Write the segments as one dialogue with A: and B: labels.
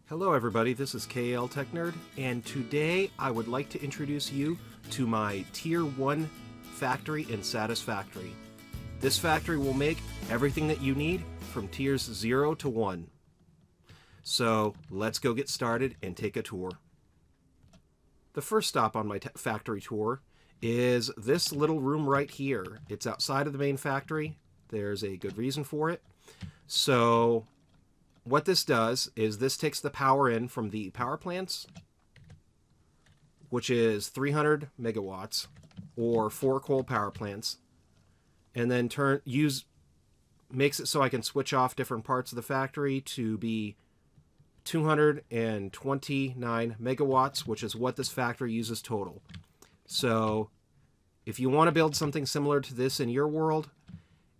A: Hello everybody, this is KL Tech Nerd, and today I would like to introduce you to my Tier 1 factory in Satisfactory. This factory will make everything that you need from Tiers 0 to 1. So let's go get started and take a tour. The first stop on my factory tour is this little room right here. It's outside of the main factory. There's a good reason for it. So what this does is this takes the power in from the power plants, which is 300 megawatts or 4 coal power plants, and then makes it so I can switch off different parts of the factory to be 229 megawatts, which is what this factory uses total. So if you want to build something similar to this in your world,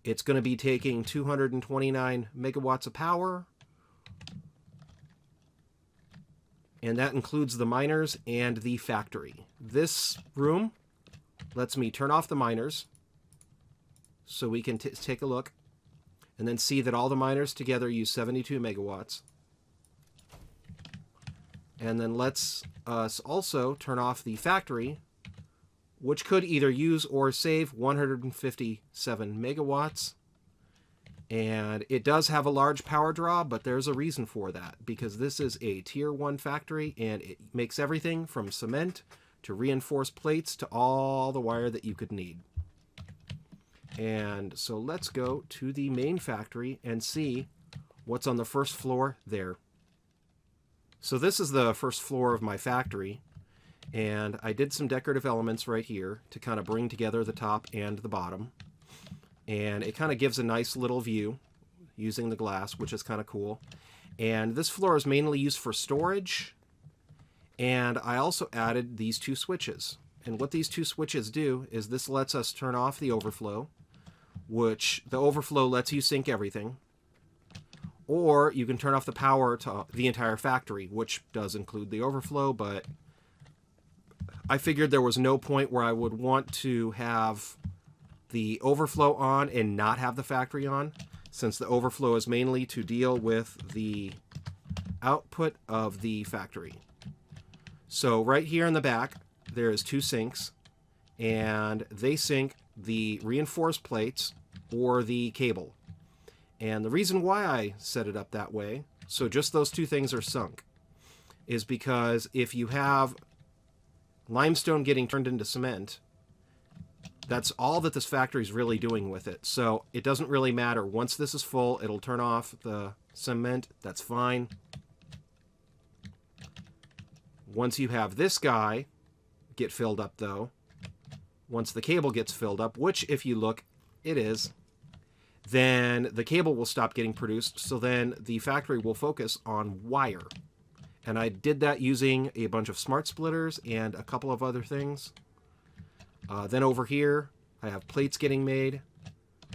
A: it's going to be taking 229 megawatts of power, and that includes the miners and the factory. This room lets me turn off the miners so we can take a look and then see that all the miners together use 72 megawatts. And then lets us also turn off the factory, which could either use or save 157 megawatts. And it does have a large power draw, but there's a reason for that, because this is a Tier 1 factory, and it makes everything from cement to reinforced plates to all the wire that you could need. And so let's go to the main factory and see what's on the first floor there. So this is the first floor of my factory, and I did some decorative elements right here to kind of bring together the top and the bottom. And it kind of gives a nice little view using the glass, which is kind of cool. And this floor is mainly used for storage. And I also added these 2 switches. And what these 2 switches do is this lets us turn off the overflow, which the overflow lets you sync everything. Or you can turn off the power to the entire factory, which does include the overflow, but I figured there was no point where I would want to have the overflow on and not have the factory on, since the overflow is mainly to deal with the output of the factory. So right here in the back, there's 2 sinks, and they sink the reinforced plates or the cable. And the reason why I set it up that way, so just those 2 things are sunk, is because if you have limestone getting turned into cement, that's all that this factory is really doing with it. So it doesn't really matter. Once this is full, it'll turn off the cement. That's fine. Once you have this guy get filled up, though, once the cable gets filled up, which if you look, it is, then the cable will stop getting produced. So then the factory will focus on wire. And I did that using a bunch of smart splitters and a couple of other things. Then over here, I have plates getting made.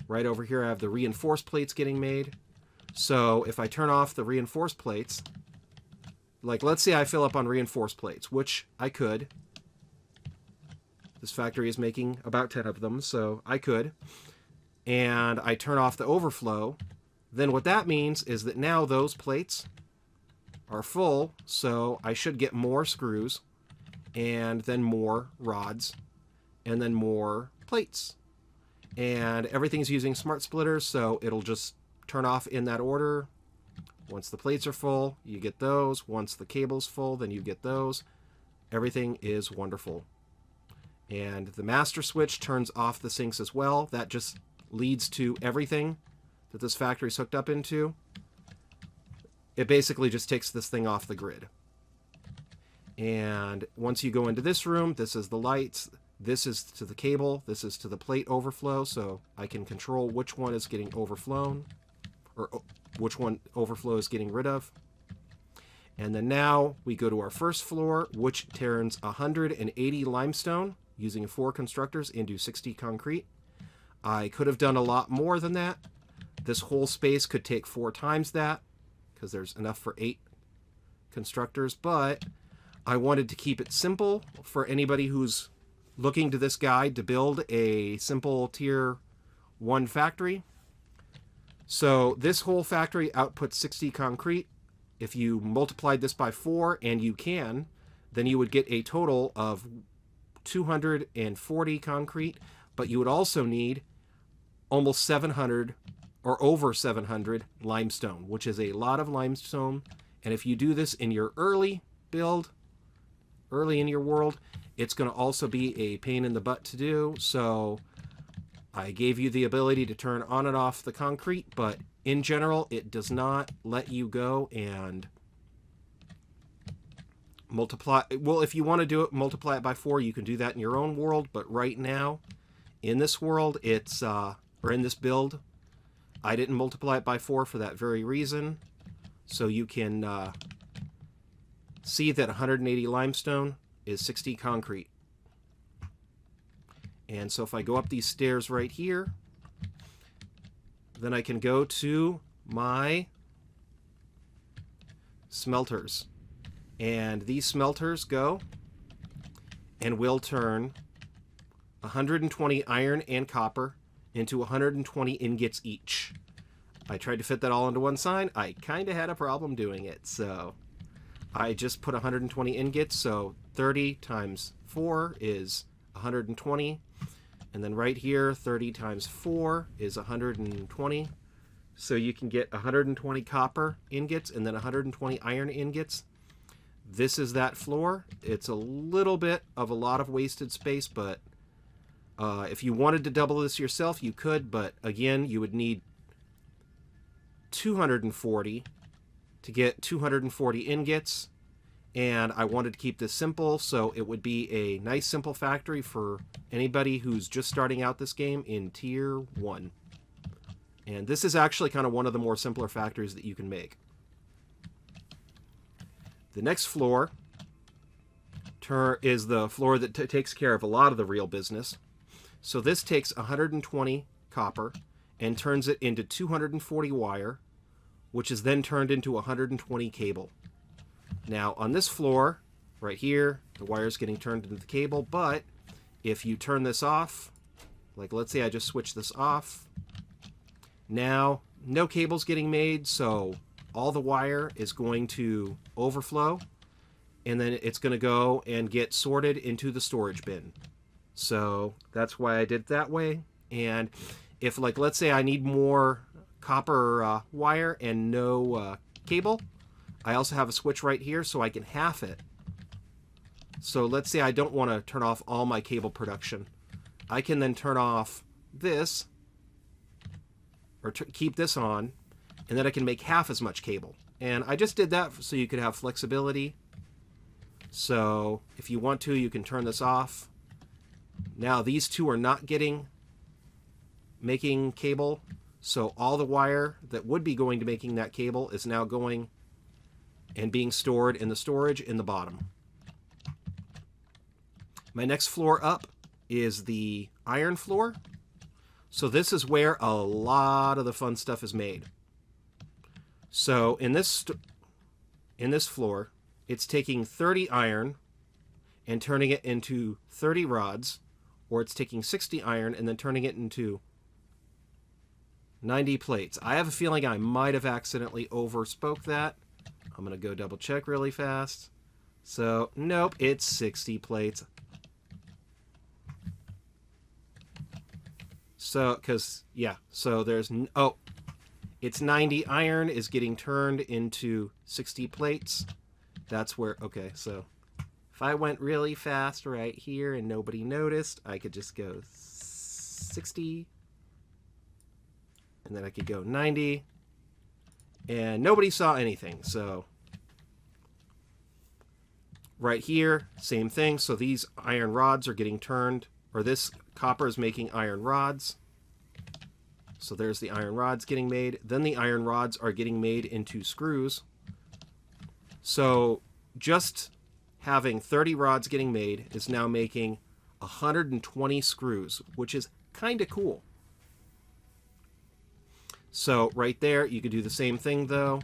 A: Right over here, I have the reinforced plates getting made. So if I turn off the reinforced plates, like let's say I fill up on reinforced plates, which I could. This factory is making about 10 of them, so I could. And I turn off the overflow. Then what that means is that now those plates are full, so I should get more screws, and then more rods, and then more plates. And everything's using smart splitters, so it'll just turn off in that order. Once the plates are full, you get those. Once the cable's full, then you get those. Everything is wonderful. And the master switch turns off the sinks as well. That just leads to everything that this factory's hooked up into. It basically just takes this thing off the grid. And once you go into this room, this is the lights. This is to the cable, this is to the plate overflow, so I can control which one is getting overflown, or which one overflow is getting rid of. And then now we go to our first floor, which turns 180 limestone using 4 constructors into 60 concrete. I could have done a lot more than that. This whole space could take 4 times that, because there's enough for 8 constructors, but I wanted to keep it simple for anybody who's looking to this guide to build a simple Tier 1 factory. So this whole factory outputs 60 concrete, if you multiplied this by 4, and you can, then you would get a total of 240 concrete, but you would also need almost 700 or over 700 limestone, which is a lot of limestone. And if you do this in your early build, early in your world, it's going to also be a pain in the butt to do. So I gave you the ability to turn on and off the concrete, but in general, it does not let you go and multiply. Well, if you want to do it, multiply it by 4, you can do that in your own world. But right now, in this world, it's, or in this build, I didn't multiply it by 4 for that very reason. So you can see that 180 limestone is 60 concrete. And so if I go up these stairs right here, then I can go to my smelters. And these smelters go and will turn 120 iron and copper into 120 ingots each. I tried to fit that all into one sign. I kind of had a problem doing it, so I just put 120 ingots, so 30 times 4 is 120, and then right here 30 times 4 is 120, so you can get 120 copper ingots and then 120 iron ingots. This is that floor. It's a little bit of a lot of wasted space, but if you wanted to double this yourself, you could, but again, you would need 240 to get 240 ingots, and I wanted to keep this simple, so it would be a nice simple factory for anybody who's just starting out this game in tier 1. And this is actually kind of one of the more simpler factories that you can make. The next floor is the floor that takes care of a lot of the real business. So this takes 120 copper and turns it into 240 wire, which is then turned into 120 cable. Now on this floor, right here, the wire is getting turned into the cable, but if you turn this off, like let's say I just switch this off, now no cable's getting made, so all the wire is going to overflow, and then it's going to go and get sorted into the storage bin. So that's why I did it that way. And if, like, let's say I need more copper wire and no cable, I also have a switch right here so I can half it. So let's say I don't want to turn off all my cable production. I can then turn off this, or keep this on, and then I can make half as much cable. And I just did that so you could have flexibility. So if you want to, you can turn this off. Now these two are not making cable, so all the wire that would be going to making that cable is now going and being stored in the storage in the bottom. My next floor up is the iron floor. So this is where a lot of the fun stuff is made. So in this floor, it's taking 30 iron and turning it into 30 rods, or it's taking 60 iron and then turning it into 90 plates. I have a feeling I might have accidentally overspoke that. I'm going to go double check really fast. So, nope, it's 60 plates. So, so there's, oh, it's 90 iron is getting turned into 60 plates. That's where, okay, so if I went really fast right here and nobody noticed, I could just go 60, and then I could go 90, and nobody saw anything. So right here, same thing. So these iron rods are getting turned, or this copper is making iron rods. So there's the iron rods getting made. Then the iron rods are getting made into screws. So just having 30 rods getting made is now making 120 screws, which is kind of cool. So right there, you could do the same thing though.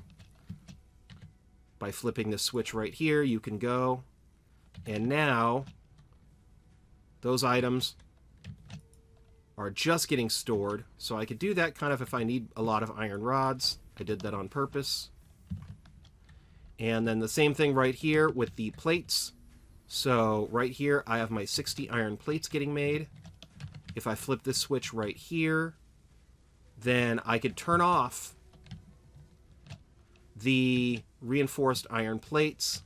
A: By flipping the switch right here, you can go, and now those items are just getting stored. So I could do that kind of if I need a lot of iron rods. I did that on purpose. And then the same thing right here with the plates. So right here, I have my 60 iron plates getting made. If I flip this switch right here, then I could turn off the reinforced iron plates.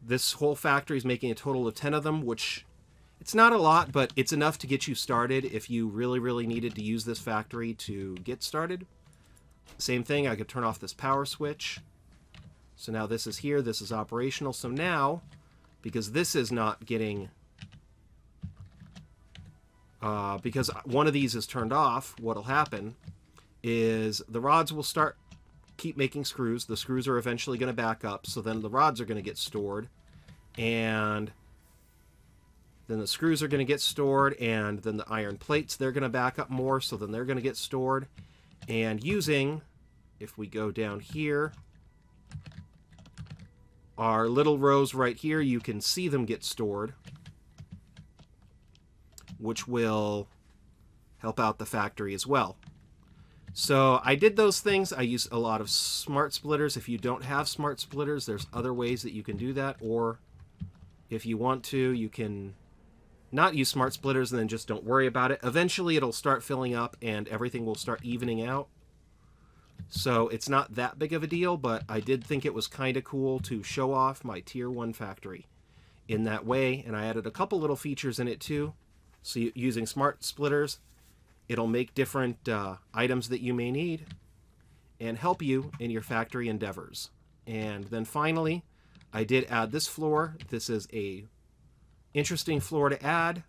A: This whole factory is making a total of 10 of them, which it's not a lot, but it's enough to get you started if you really, really needed to use this factory to get started. Same thing, I could turn off this power switch. So now this is here, this is operational. So now, because this is not getting... because one of these is turned off, what'll happen is the rods will keep making screws. The screws are eventually going to back up, so then the rods are going to get stored. And then the screws are going to get stored, and then the iron plates, they're going to back up more, so then they're going to get stored. And using, if we go down here, our little rows right here, you can see them get stored, which will help out the factory as well. So I did those things. I used a lot of smart splitters. If you don't have smart splitters, there's other ways that you can do that. Or if you want to, you can not use smart splitters and then just don't worry about it. Eventually it'll start filling up and everything will start evening out. So it's not that big of a deal, but I did think it was kind of cool to show off my Tier 1 factory in that way. And I added a couple little features in it too. So using smart splitters, it'll make different items that you may need and help you in your factory endeavors. And then finally, I did add this floor. This is a interesting floor to add.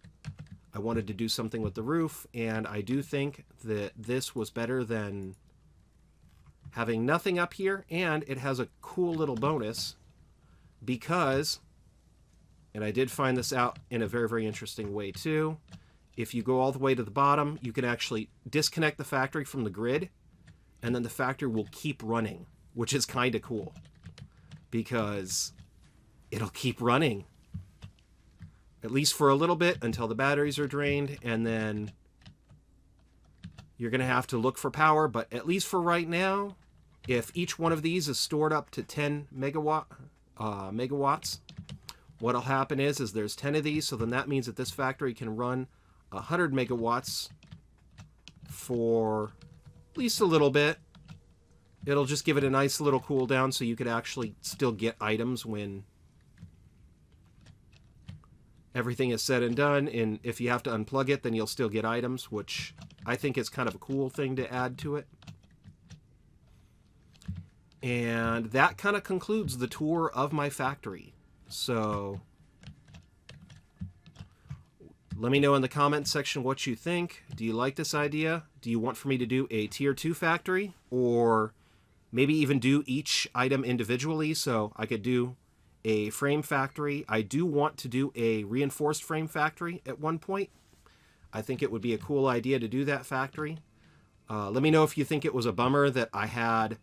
A: I wanted to do something with the roof, and I do think that this was better than having nothing up here, and it has a cool little bonus because, and I did find this out in a very, very interesting way too, if you go all the way to the bottom, you can actually disconnect the factory from the grid, and then the factory will keep running, which is kind of cool because it'll keep running at least for a little bit until the batteries are drained, and then you're going to have to look for power. But at least for right now, if each one of these is stored up to 10 megawatts, what'll happen is there's 10 of these, so then that means that this factory can run 100 megawatts for at least a little bit. It'll just give it a nice little cool down so you could actually still get items when everything is said and done. And if you have to unplug it, then you'll still get items, which I think is kind of a cool thing to add to it. And that kind of concludes the tour of my factory. So let me know in the comments section what you think. Do you like this idea? Do you want for me to do a Tier 2 factory? Or maybe even do each item individually? So I could do a frame factory. I do want to do a reinforced frame factory at one point. I think it would be a cool idea to do that factory. Let me know if you think it was a bummer that I had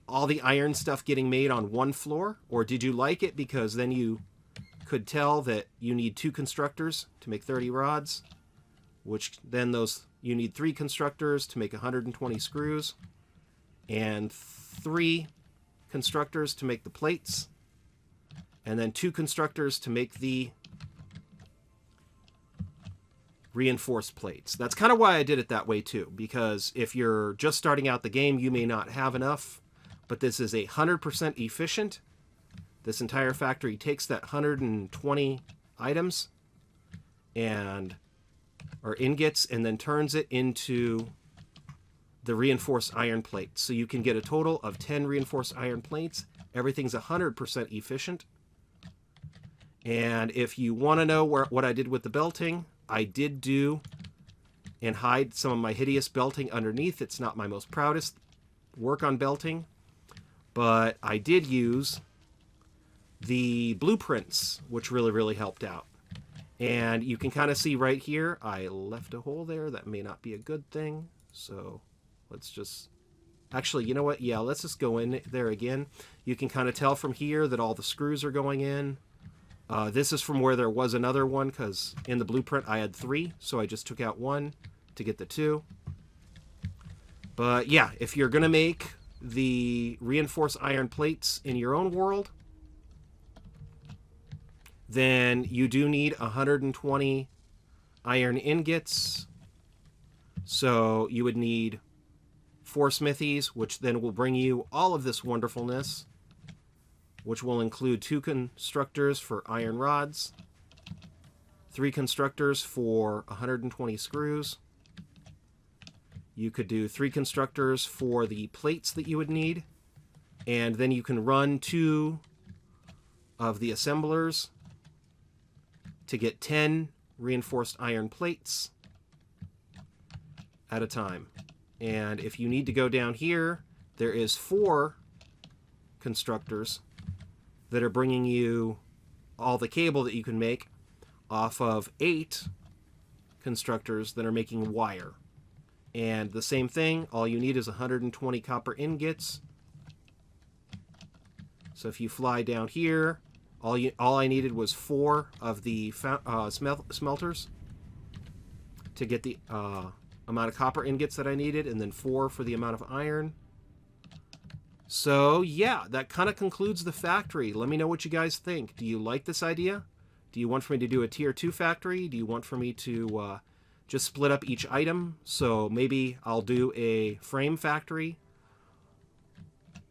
A: all the iron stuff getting made on one floor, or did you like it because then you could tell that you need 2 constructors to make 30 rods, which then you need 3 constructors to make 120 screws, and 3 constructors to make the plates, and then 2 constructors to make the reinforced plates. That's kind of why I did it that way too, because if you're just starting out the game, you may not have enough, but this is 100% efficient. This entire factory takes that 120 items or ingots and then turns it into the reinforced iron plates. So you can get a total of 10 reinforced iron plates. Everything's 100% efficient. And if you want to know what I did with the belting, I did do and hide some of my hideous belting underneath. It's not my most proudest work on belting, but I did use the blueprints, which really, really helped out. And you can kind of see right here, I left a hole there. That may not be a good thing. So let's just, actually, you know what? Yeah, let's just go in there again. You can kind of tell from here that all the screws are going in. This is from where there was another one, because in the blueprint I had 3, so I just took out 1 to get the 2. But yeah, if you're going to make the reinforced iron plates in your own world, then you do need 120 iron ingots. So you would need 4 smithies, which then will bring you all of this wonderfulness, which will include 2 constructors for iron rods, 3 constructors for 120 screws. You could do 3 constructors for the plates that you would need, and then you can run 2 of the assemblers to get 10 reinforced iron plates at a time. And if you need to go down here, there is 4 constructors that are bringing you all the cable that you can make off of 8 constructors that are making wire. And the same thing, all you need is 120 copper ingots. So if you fly down here, all I needed was 4 of the smelters to get the amount of copper ingots that I needed, and then 4 for the amount of iron. So yeah, that kind of concludes the factory. Let me know what you guys think. Do you like this idea? Do you want for me to do a tier 2 factory? Do you want for me to just split up each item? So maybe I'll do a frame factory.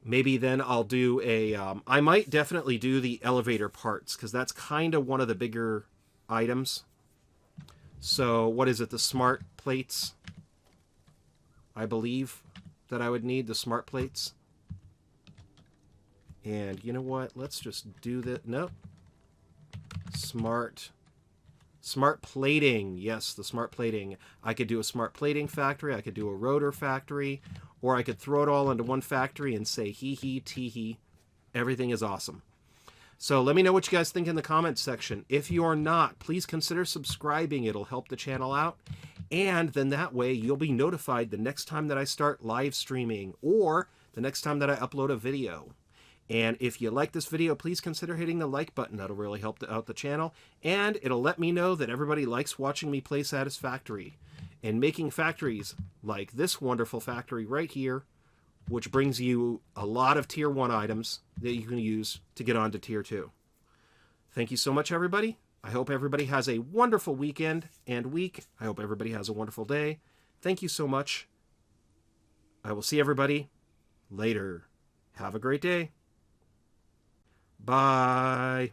A: Maybe then I'll do a... I might definitely do the elevator parts, because that's kind of one of the bigger items. So what is it? The smart plates, I believe that I would need the smart plates. And you know what? Let's just do that. Nope. Smart plating. Yes, the smart plating. I could do a smart plating factory. I could do a rotor factory. Or I could throw it all into one factory and say hee hee tee hee. Everything is awesome. So let me know what you guys think in the comments section. If you're not, please consider subscribing. It'll help the channel out. And then that way you'll be notified the next time that I start live streaming or the next time that I upload a video. And if you like this video, please consider hitting the like button. That'll really help out the channel. And it'll let me know that everybody likes watching me play Satisfactory and making factories like this wonderful factory right here, which brings you a lot of tier 1 items that you can use to get on to tier 2. Thank you so much, everybody. I hope everybody has a wonderful weekend and week. I hope everybody has a wonderful day. Thank you so much. I will see everybody later. Have a great day. Bye.